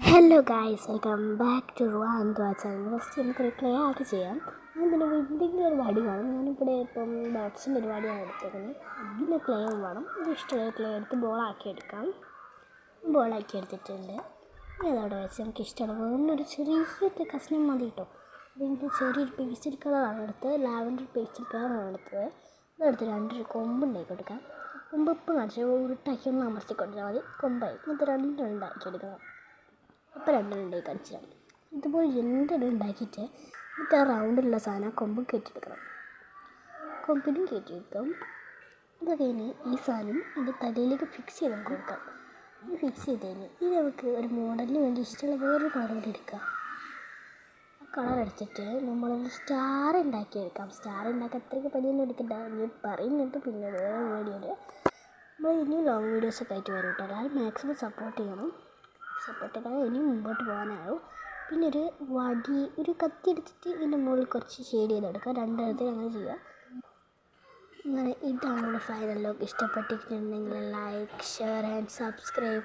Hello guys, welcome back to റുവാൻഡോ channel. First നമുക്കൊരു clay art ചെയ്യാം. അതിന് എന്തെങ്കിലും ഒരു വടി വേണം. ഞാനിവിടെ ഇപ്പം ബോട്ട്സിൻ്റെ ഒരു വടിയാണ് എടുത്തേക്കുന്നത്. അതിന് ക്ലേ വേണം. ഇത് ഇഷ്ടമുള്ള ക്ലേ എടുത്ത് ബോളാക്കി എടുക്കാം. ബോളാക്കി എടുത്തിട്ടുണ്ട്. അതവിടെ വെച്ച് നമുക്ക് ഇഷ്ടമുള്ള വേറൊരു ചെറിയൊരു കഷ്ണം മതി കേട്ടോ. അപ്പോൾ ചെറിയൊരു പേസ്റ്റൽ കളറാണ് എടുത്തത്. ലാവൻഡർ പേസ്റ്റൽ കളറാണ് എടുത്തത്. അതെടുത്ത് രണ്ടൊരു കൊമ്പുണ്ടാക്കി കൊടുക്കാം. കൊമ്പ് ഇപ്പം കാണിച്ചു ഉരുട്ടാക്കി ഒന്ന് അമർത്തി കൊടുത്താൽ മതി. കൊമ്പായി എന്നിട്ട് രണ്ടുണ്ടാക്കി എടുക്കണം. അപ്പോൾ രണ്ടെണ്ണം കാണിച്ചാൽ ഇതുപോലെ രണ്ടെണ്ണം ഉണ്ടാക്കിയിട്ട് എന്നിട്ട് ആ റൗണ്ടിലുള്ള സാധനം കൊമ്പ് കയറ്റിയെടുക്കണം. കൊമ്പിനും കയറ്റിയെടുക്കാം. ഇത് കഴിഞ്ഞ് ഈ സാധനം എൻ്റെ തലയിലേക്ക് ഫിക്സ് ചെയ്ത് നമുക്ക് കൊടുക്കാം. ഇത് ഫിക്സ് ചെയ്ത് കഴിഞ്ഞ് ഇത് നമുക്ക് ഒരു മോഡലിന് വേണ്ടി ഇഷ്ടമുള്ള വേറൊരു കളർ കൂടി എടുക്കാം. ആ കളർ എടുത്തിട്ട് നമ്മളൊരു സ്റ്റാർ ഉണ്ടാക്കിയെടുക്കാം. സ്റ്റാർ ഉണ്ടാക്കാൻ അത്രയ്ക്ക് പണിയൊന്നും എടുക്കണ്ട. ഞാൻ പറയുന്നുണ്ട് പിന്നെ വേറെ വീഡിയോയിൽ നമ്മൾ ഇനിയും ലോങ് വീഡിയോസൊക്കെ ആയിട്ട് വരും കേട്ടോ. എല്ലാവരും മാക്സിമം സപ്പോർട്ട് ചെയ്യണം. സപ്പോർട്ടൊക്കെ ഇനിയും മുമ്പോട്ട് പോകാനാവും. പിന്നെ ഒരു കത്തി എടുത്തിട്ട് ഇതിൻ്റെ മുകളിൽ കുറച്ച് ഷെയ്ഡ് ചെയ്തെടുക്കുക. രണ്ടിടത്ത് അങ്ങനെ ചെയ്യുക. അങ്ങനെ ഇതാണ് നമ്മുടെ ഫൈനൽ ലുക്ക്. ഇഷ്ടപ്പെട്ടിട്ടുണ്ടെങ്കിൽ ലൈക്ക്, ഷെയർ ആൻഡ് സബ്സ്ക്രൈബ്.